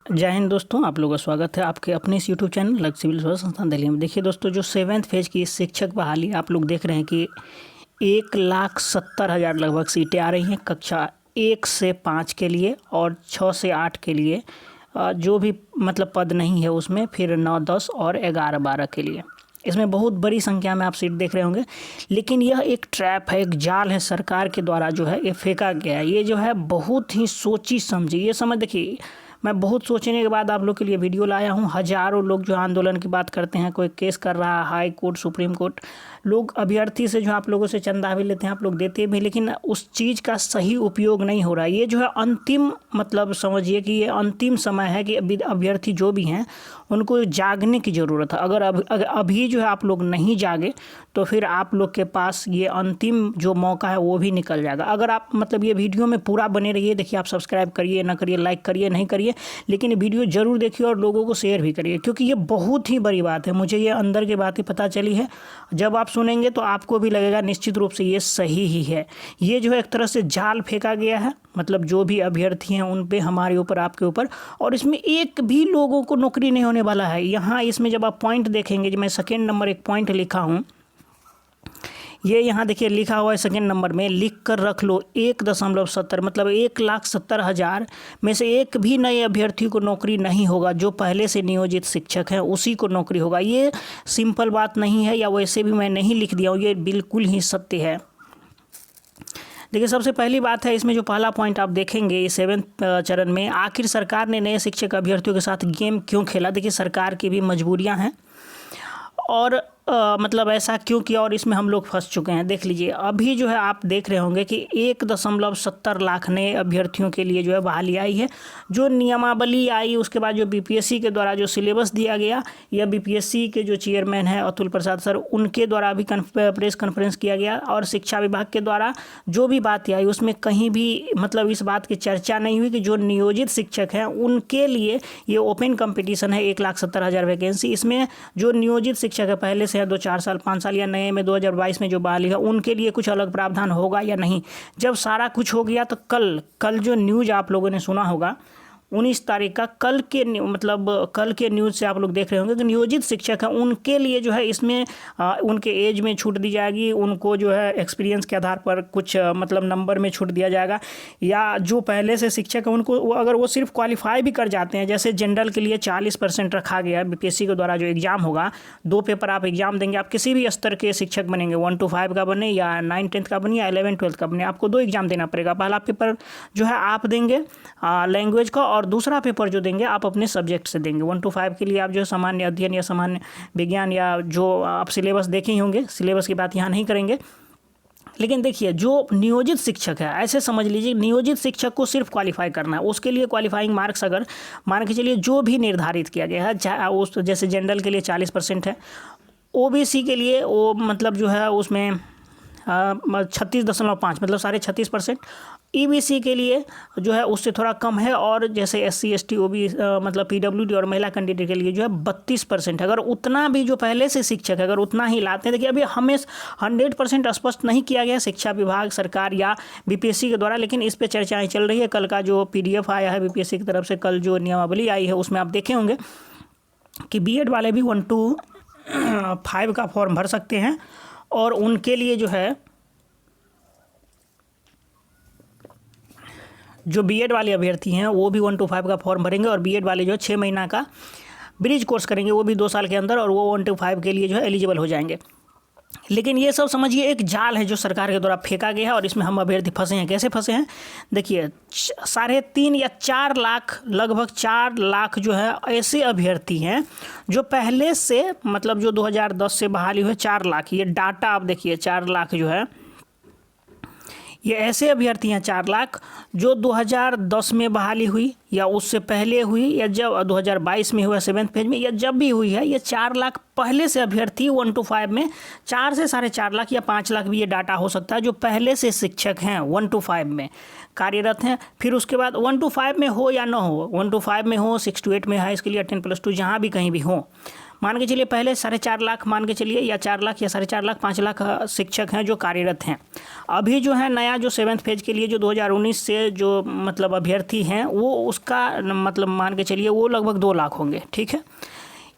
जय हिंद दोस्तों, आप लोगों का स्वागत है आपके अपने इस यूट्यूब चैनल लक्ष्य सिविल सेवा संस्थान दिल्ली में। देखिए दोस्तों, जो 7th फेज की शिक्षक बहाली आप लोग देख रहे हैं कि 1,70,000 लगभग सीटें आ रही हैं कक्षा 1 से 5 के लिए और 6 से 8 के लिए। जो भी मतलब पद नहीं है उसमें फिर 9, 10 और 11, 12 के लिए। इसमें बहुत बड़ी संख्या में आप सीट देख रहे होंगे, लेकिन यह एक ट्रैप है, एक जाल है सरकार के द्वारा जो है ये फेंका गया है। ये जो है बहुत ही सोची समझी, ये समझ देखिए, मैं बहुत सोचने के बाद आप लोग के लिए वीडियो लाया हूँ। हज़ारों लोग जो आंदोलन की बात करते हैं, कोई केस कर रहा है हाई कोर्ट, सुप्रीम कोर्ट, लोग अभ्यर्थी से जो आप लोगों से चंदा भी लेते हैं, आप लोग देते भी, लेकिन उस चीज़ का सही उपयोग नहीं हो रहा है। ये जो है अंतिम मतलब समझिए कि ये अंतिम समय है कि अभ्यर्थी जो भी हैं उनको जागने की ज़रूरत है। अगर अभी जो है आप लोग नहीं जागे तो फिर आप लोग के पास ये अंतिम जो मौका है वो भी निकल जाएगा। अगर आप मतलब ये वीडियो में पूरा बने रहिए, देखिए आप सब्सक्राइब करिए ना करिए, लाइक करिए नहीं करिए, लेकिन ये वीडियो ज़रूर देखिए और लोगों को शेयर भी करिए, क्योंकि ये बहुत ही बड़ी बात है। मुझे ये अंदर की बातें पता चली है, जब आप सुनेंगे तो आपको भी लगेगा निश्चित रूप से ये सही ही है। ये जो है एक तरह से जाल फेंका गया है, मतलब जो भी अभ्यर्थी हैं उन पे, हमारे ऊपर, आपके ऊपर, और इसमें एक भी लोगों को नौकरी नहीं होने वाला है। यहाँ इसमें जब आप पॉइंट देखेंगे, जो मैं सेकेंड नंबर एक पॉइंट लिखा हूँ, ये यहाँ देखिए लिखा हुआ है सेकेंड नंबर में, लिख कर रख लो 1.70, मतलब 1,70,000 में से एक भी नए अभ्यर्थी को नौकरी नहीं होगा। जो पहले से नियोजित शिक्षक हैं उसी को नौकरी होगा। ये सिंपल बात नहीं है, या वैसे भी मैं नहीं लिख दिया हूँ, ये बिल्कुल ही सत्य है। देखिए, सबसे पहली बात है इसमें जो पहला पॉइंट आप देखेंगे 7th चरण में, आखिर सरकार ने नए शिक्षक अभ्यर्थियों के साथ गेम क्यों खेला। देखिए, सरकार की भी मजबूरियां हैं और मतलब ऐसा क्यों किया, और इसमें हम लोग फंस चुके हैं। देख लीजिए, अभी जो है आप देख रहे होंगे कि 1.70 लाख नए अभ्यर्थियों के लिए जो है बहाली आई है। जो नियमावली आई, उसके बाद जो बीपीएससी के द्वारा जो सिलेबस दिया गया, या बीपीएससी के जो चेयरमैन हैं अतुल प्रसाद सर, उनके द्वारा भी प्रेस कॉन्फ्रेंस किया गया, और शिक्षा विभाग के द्वारा जो भी बात आई उसमें कहीं भी मतलब इस बात की चर्चा नहीं हुई कि जो नियोजित शिक्षक हैं उनके लिए ये ओपन कंपटीशन है 1,70,000 वैकेंसी। इसमें जो नियोजित शिक्षक है पहले से 2-4 साल, 5 साल या नए में 2022 में जो बहाली है, उनके लिए कुछ अलग प्रावधान होगा या नहीं। जब सारा कुछ हो गया तो कल जो न्यूज़ आप लोगों ने सुना होगा 19 तारीख का, कल के न्यूज़ से आप लोग देख रहे होंगे कि नियोजित शिक्षक हैं उनके लिए जो है इसमें उनके एज में छूट दी जाएगी, उनको जो है एक्सपीरियंस के आधार पर कुछ मतलब नंबर में छूट दिया जाएगा, या जो पहले से शिक्षक हैं उनको अगर वो सिर्फ क्वालिफाई भी कर जाते हैं, जैसे जनरल के लिए 40% रखा गया है। बीपीएससी के द्वारा जो एग्ज़ाम होगा, 2 पेपर आप एग्ज़ाम देंगे, आप किसी भी स्तर के शिक्षक बनेंगे, 1 to 5 का बने या 9, 10th का बने या 11, 12th का बने, आपको 2 एग्ज़ाम देना पड़ेगा। पहला पेपर जो है आप देंगे लैंग्वेज का, और दूसरा पेपर जो देंगे आप अपने सब्जेक्ट से देंगे। 1 to 5 के लिए आप जो सामान्य अध्ययन या सामान्य विज्ञान या जो आप सिलेबस देखे ही होंगे, सिलेबस की बात यहाँ नहीं करेंगे। लेकिन देखिए, जो नियोजित शिक्षक है, ऐसे समझ लीजिए नियोजित शिक्षक को सिर्फ क्वालिफाई करना है। उसके लिए क्वालिफाइंग मार्क्स अगर मान के चलिए जो भी निर्धारित किया गया है, उस जैसे जनरल के लिए 40% है, ओबीसी के लिए वो मतलब जो है उसमें 36.5 मतलब 36.5%, ईबीसी के लिए जो है उससे थोड़ा कम है, और जैसे एससी एसटी ओबी मतलब पीडब्ल्यूडी और महिला कैंडिडेट के लिए जो है 32% है। अगर उतना भी जो पहले से शिक्षक है अगर उतना ही लाते हैं, देखिए अभी हमें 100% स्पष्ट नहीं किया गया शिक्षा विभाग, सरकार या बीपीएससी के द्वारा, लेकिन इस पर चर्चाएँ चल रही है। कल का जो पीडीएफ आया है बीपीएससी की तरफ से, कल जो नियमावली आई है उसमें आप देखे होंगे कि बीएड वाले भी 1 to 5 का फॉर्म भर सकते हैं, और उनके लिए जो है जो बीएड वाले अभ्यर्थी हैं वो भी 1 to 5 का फॉर्म भरेंगे, और बीएड वाले जो है 6 महीना का ब्रिज कोर्स करेंगे, वो भी 2 साल के अंदर, और वो 1 to 5 के लिए जो है एलिजिबल हो जाएंगे। लेकिन ये सब समझिए एक जाल है जो सरकार के द्वारा फेंका गया है, और इसमें हम अभ्यर्थी फंसे हैं। कैसे फंसे हैं? देखिए, 3.5 या 4 लाख, लगभग 4 लाख जो है ऐसे अभ्यर्थी हैं जो पहले से मतलब जो 2010 से बहाली हुए 4 लाख, ये डाटा आप देखिए, 4 लाख जो है ये ऐसे अभ्यर्थी हैं 4 लाख जो 2010 में बहाली हुई, या उससे पहले हुई, या जब 2022 में हुआ 7th फेज में, या जब भी हुई है, ये 4 लाख पहले से अभ्यर्थी 1 to 5 में, 4 से 4.5 लाख या 5 लाख भी ये डाटा हो सकता है जो पहले से शिक्षक हैं 1 to 5 में कार्यरत हैं। फिर उसके बाद 1 to 5 में हो या ना हो, 1 to 5 में हो, 6 to 8 में हाई स्कूल या 10+2 जहाँ भी कहीं भी हो, मान के चलिए पहले 4.5 लाख मान के चलिए, या 4 लाख या 4.5 लाख 5 लाख शिक्षक हैं जो कार्यरत हैं। अभी जो है नया जो 7th फेज के लिए जो 2019 से जो मतलब अभ्यर्थी हैं वो उसका मतलब मान के चलिए वो लगभग 2 लाख होंगे। ठीक है,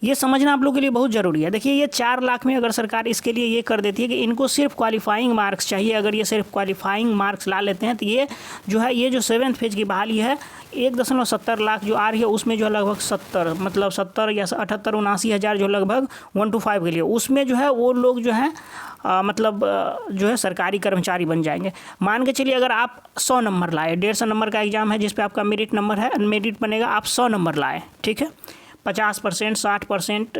ये समझना आप लोगों के लिए बहुत ज़रूरी है। देखिए ये 4 लाख में अगर सरकार इसके लिए ये कर देती है कि इनको सिर्फ क्वालिफाइंग मार्क्स चाहिए, अगर ये सिर्फ क्वालिफाइंग मार्क्स ला लेते हैं तो ये जो 7th फेज की बहाली है 1.70 लाख जो आ रही है उसमें जो है लगभग 70 या 78 79 हज़ार जो लगभग 1 to 5 के लिए उसमें जो है वो लोग जो है जो है सरकारी कर्मचारी बन जाएंगे। मान के चलिए अगर आप 100 नंबर लाए, 150 नंबर का एग्ज़ाम है जिस पे आपका मेरिट नंबर है, मेरिट बनेगा, आप 100 नंबर लाए, ठीक है, 50%, 60%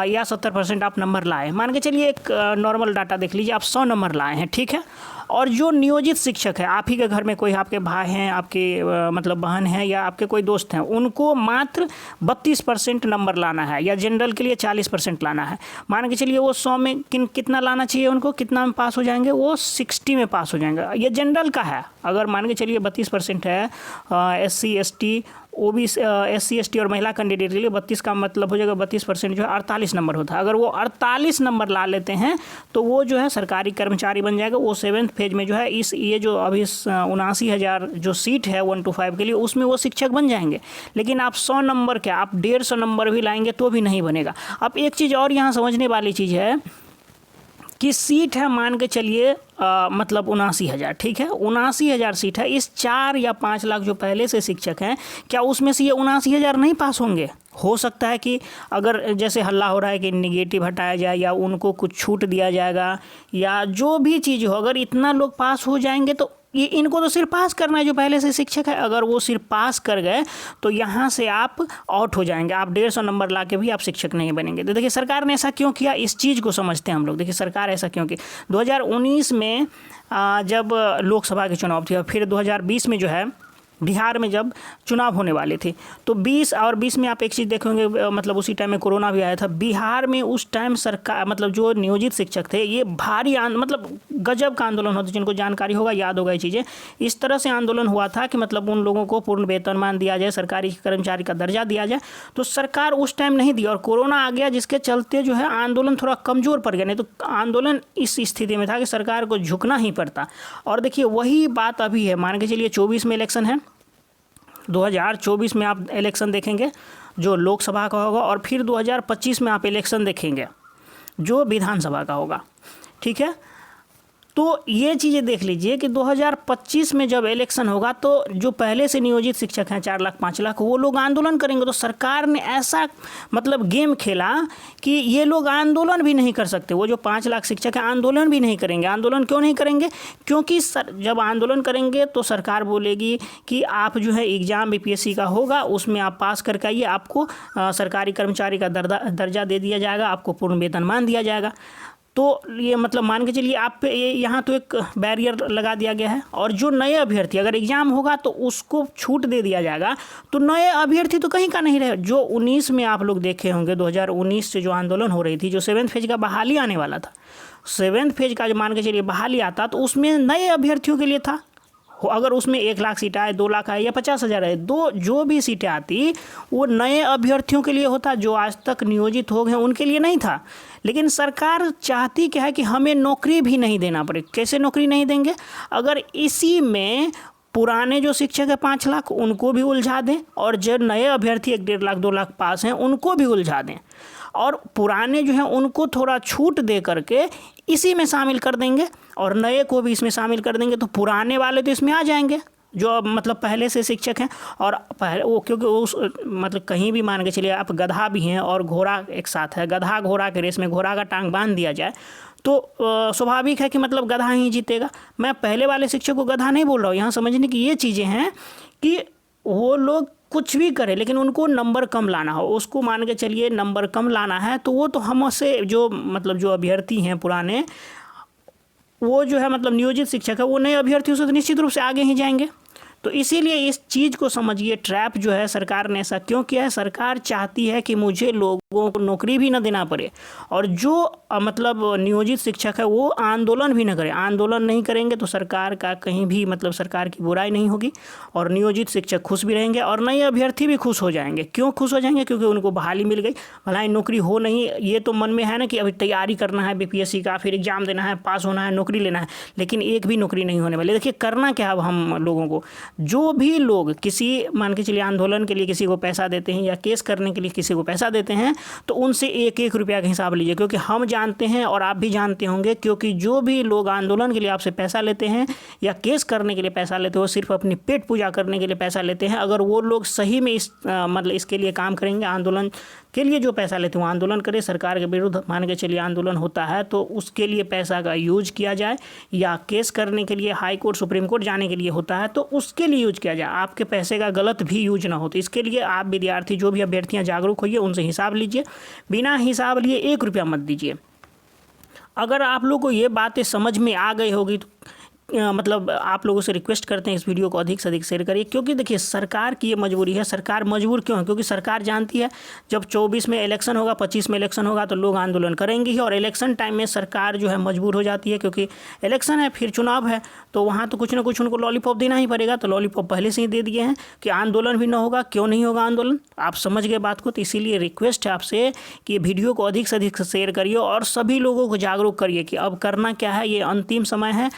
या 70% आप नंबर लाए। मान के चलिए एक नॉर्मल डाटा देख लीजिए, आप 100 नंबर लाए हैं, ठीक है, और जो नियोजित शिक्षक है, आप ही के घर में कोई आपके भाई हैं, आपके मतलब बहन हैं या आपके कोई दोस्त हैं, उनको मात्र 32% नंबर लाना है, या जनरल के लिए 40% लाना है। मान के चलिए वो 100 में कितना लाना चाहिए उनको, कितना में पास हो जाएंगे, वो 60 में पास हो जाएंगे। ये जनरल का है। अगर मान के चलिए 32% है SC ST OBC SC ST और महिला कैंडिडेट के लिए 32 का मतलब हो जाएगा 32% जो है 48 नंबर होता है। अगर वो 48 नंबर ला लेते हैं तो वो जो है सरकारी कर्मचारी बन जाएगा। वो 7th फेज में जो है ये जो अभी 79,000 जो सीट है 1 to 5 के लिए उसमें वो शिक्षक बन जाएंगे। लेकिन आप 100 नंबर क्या, आप 150 नंबर भी लाएंगे तो भी नहीं बनेगा। अब एक चीज़ और यहाँ समझने वाली चीज़ है कि सीट है मान के चलिए मतलब 79,000, ठीक है, 79,000 सीट है। इस 4 या 5 लाख जो पहले से शिक्षक हैं, क्या उसमें से ये 79,000 नहीं पास होंगे? हो सकता है कि अगर जैसे हल्ला हो रहा है कि निगेटिव हटाया जाए या उनको कुछ छूट दिया जाएगा या जो भी चीज़ हो, अगर इतना लोग पास हो जाएंगे तो ये इनको तो सिर्फ पास करना है जो पहले से शिक्षक है। अगर वो सिर्फ पास कर गए तो यहाँ से आप आउट हो जाएंगे, आप 150 नंबर ला के भी आप शिक्षक नहीं बनेंगे। तो देखिए सरकार ने ऐसा क्यों किया, इस चीज़ को समझते हैं हम लोग। देखिए सरकार ऐसा क्यों की, 2019 में जब लोकसभा के चुनाव थे और फिर 2020 में जो है बिहार में जब चुनाव होने वाले थे, तो 20 में आप एक चीज़ देखेंगे, मतलब उसी टाइम में कोरोना भी आया था। बिहार में उस टाइम सरकार मतलब जो नियोजित शिक्षक थे ये भारी मतलब गजब का आंदोलन होता, जिनको जानकारी होगा याद होगा ये चीज़ें। इस तरह से आंदोलन हुआ था कि मतलब उन लोगों को पूर्ण वेतनमान दिया जाए, सरकारी कर्मचारी का दर्जा दिया जाए। तो सरकार उस टाइम नहीं दी और कोरोना आ गया, जिसके चलते जो है आंदोलन थोड़ा कमज़ोर पड़ गया। नहीं तो आंदोलन इस स्थिति में था कि सरकार को झुकना ही पड़ता। और देखिए वही बात अभी है। मान के चलिए 24 में इलेक्शन है, 2024 में आप इलेक्शन देखेंगे जो लोकसभा का होगा, और फिर 2025 में आप इलेक्शन देखेंगे जो विधानसभा का होगा, ठीक है। तो ये चीज़ें देख लीजिए कि 2025 में जब इलेक्शन होगा तो जो पहले से नियोजित शिक्षक हैं 4 लाख 5 लाख, वो लोग आंदोलन करेंगे। तो सरकार ने ऐसा मतलब गेम खेला कि ये लोग आंदोलन भी नहीं कर सकते। वो जो 5 लाख शिक्षक हैं आंदोलन भी नहीं करेंगे। आंदोलन क्यों नहीं करेंगे? क्योंकि जब आंदोलन करेंगे तो सरकार बोलेगी कि आप जो है एग्ज़ाम BPSC का होगा, उसमें आप पास करके आइए, आपको सरकारी कर्मचारी का दर्जा दे दिया जाएगा, आपको पूर्ण वेतनमान दिया जाएगा। तो ये मतलब मान के चलिए आप पे ये यहाँ तो एक बैरियर लगा दिया गया है। और जो नए अभ्यर्थी अगर एग्ज़ाम होगा तो उसको छूट दे दिया जाएगा, तो नए अभ्यर्थी तो कहीं का नहीं रहे। जो 19 में आप लोग देखे होंगे, 2019 से जो आंदोलन हो रही थी, जो 7th फेज का बहाली आने वाला था, 7th फेज का जो मान के चलिए बहाली आता तो उसमें नए अभ्यर्थियों के लिए था। अगर उसमें 1 लाख सीटें आए, 2 लाख आए या 50,000 आए, जो भी सीटें आती वो नए अभ्यर्थियों के लिए होता, जो आज तक नियोजित हो गए उनके लिए नहीं था। लेकिन सरकार चाहती क्या है कि हमें नौकरी भी नहीं देना पड़े। कैसे नौकरी नहीं देंगे? अगर इसी में पुराने जो शिक्षक है 5 लाख उनको भी उलझा दें, और जो नए अभ्यर्थी 1.5 लाख 2 लाख पास हैं उनको भी उलझा दें, और पुराने जो हैं उनको थोड़ा छूट दे करके इसी में शामिल कर देंगे, और नए को भी इसमें शामिल कर देंगे, तो पुराने वाले तो इसमें आ जाएंगे जो मतलब पहले से शिक्षक हैं। और पहले वो क्योंकि उस मतलब कहीं भी मान के चलिए आप गधा भी हैं और घोड़ा एक साथ है, गधा घोड़ा के रेस में घोड़ा का टांग बांध दिया जाए तो स्वाभाविक है कि मतलब गधा ही जीतेगा। मैं पहले वाले शिक्षक को गधा नहीं बोल रहा हूँ। यहाँ समझने की ये चीज़ें हैं कि वो लोग कुछ भी करें लेकिन उनको नंबर कम लाना हो, उसको मान के चलिए नंबर कम लाना है, तो वो तो हमसे जो मतलब जो अभ्यर्थी हैं पुराने, वो जो है मतलब नियोजित शिक्षक है, वो नए अभ्यर्थियों से तो निश्चित रूप से आगे ही जाएंगे। तो इसीलिए इस चीज़ को समझिए, ट्रैप जो है सरकार ने ऐसा क्यों किया है। सरकार चाहती है कि मुझे लोगों को नौकरी भी ना देना पड़े, और जो मतलब नियोजित शिक्षक है वो आंदोलन भी ना करें। आंदोलन नहीं करेंगे तो सरकार का कहीं भी मतलब सरकार की बुराई नहीं होगी, और नियोजित शिक्षक खुश भी रहेंगे, और नए अभ्यर्थी भी खुश हो जाएंगे। क्यों खुश हो जाएंगे? क्योंकि उनको बहाली मिल गई। भलाई नौकरी हो नहीं, ये तो मन में है ना कि अभी तैयारी करना है बीपीएससी का, फिर एग्जाम देना है, पास होना है, नौकरी लेना है, लेकिन एक भी नौकरी नहीं होने वाली। देखिए करना क्या अब हम लोगों को, जो भी लोग किसी मान के चलिए आंदोलन के लिए किसी को पैसा देते हैं या केस करने के लिए किसी को पैसा देते हैं, तो उनसे एक एक रुपया का हिसाब लीजिए, क्योंकि हम जानते हैं और आप भी जानते होंगे, क्योंकि जो भी लोग आंदोलन के लिए आपसे पैसा लेते हैं या केस करने के लिए पैसा लेते हैं, वो सिर्फ अपनी पेट पूजा करने के लिए पैसा लेते हैं। अगर वो लोग सही में मतलब इसके लिए काम करेंगे, आंदोलन के लिए जो पैसा लेते हैं वो आंदोलन करें, सरकार के विरुद्ध मान के चलिए आंदोलन होता है तो उसके लिए पैसा का यूज किया जाए, या केस करने के लिए हाई कोर्ट सुप्रीम कोर्ट जाने के लिए होता है तो उसके लिए यूज किया जाए, आपके पैसे का गलत भी यूज ना हो। तो इसके लिए आप विद्यार्थी जो भी अभ्यर्थियाँ जागरूक होइए, उनसे हिसाब लीजिए, बिना हिसाब लिए 1 रुपया मत दीजिए। अगर आप लोग को ये बातें समझ में आ गई होगी तो मतलब आप लोगों से रिक्वेस्ट करते हैं इस वीडियो को अधिक से अधिक शेयर करिए, क्योंकि देखिए सरकार की ये मजबूरी है। सरकार मजबूर क्यों है? क्योंकि सरकार जानती है जब 24 में इलेक्शन होगा, 25 में इलेक्शन होगा तो लोग आंदोलन करेंगे ही, और इलेक्शन टाइम में सरकार जो है मजबूर हो जाती है, क्योंकि इलेक्शन है फिर चुनाव है, तो वहाँ तो कुछ ना कुछ उनको लॉलीपॉप देना ही पड़ेगा। तो लॉलीपॉप पहले से ही दे दिए हैं कि आंदोलन भी ना होगा। क्यों नहीं होगा आंदोलन? आप समझ गए बात को। तो इसीलिए रिक्वेस्ट है आपसे कि वीडियो को अधिक से अधिक शेयर करिए और सभी लोगों को जागरूक करिए कि अब करना क्या है। ये अंतिम समय है।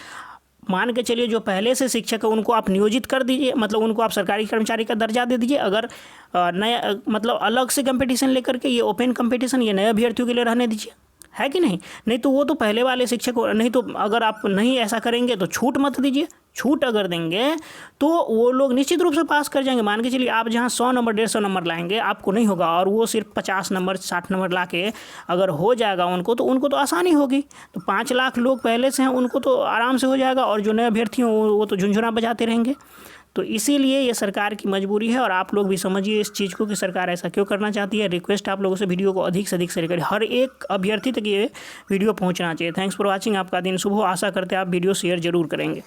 मान के चलिए जो पहले से शिक्षक है उनको आप नियोजित कर दीजिए, मतलब उनको आप सरकारी कर्मचारी का दर्जा दे दीजिए। अगर नया मतलब अलग से कंपटीशन लेकर के, ये ओपन कंपटीशन ये नए अभ्यर्थियों के लिए रहने दीजिए, है कि नहीं? नहीं तो वो तो पहले वाले शिक्षक, नहीं तो अगर आप नहीं ऐसा करेंगे तो छूट मत दीजिए। छूट अगर देंगे तो वो लोग निश्चित रूप से पास कर जाएंगे। मान के चलिए आप जहाँ 100 नंबर 150 नंबर लाएंगे आपको नहीं होगा, और वो सिर्फ 50 नंबर 60 नंबर ला के अगर हो जाएगा उनको तो आसानी होगी। तो 5 लाख लोग पहले से हैं, उनको तो आराम से हो जाएगा, और जो नए अभ्यर्थी हों वो तो झुंझुना बजाते रहेंगे। तो इसीलिए ये सरकार की मजबूरी है, और आप लोग भी समझिए इस चीज़ को कि सरकार ऐसा क्यों करना चाहती है। रिक्वेस्ट आप लोगों से वीडियो को अधिक से अधिक शेयर करिए, हर एक अभ्यर्थी तक ये वीडियो पहुंचना चाहिए। Thanks for watching. आपका दिन शुभ हो। आशा करते हैं आप वीडियो शेयर जरूर करेंगे।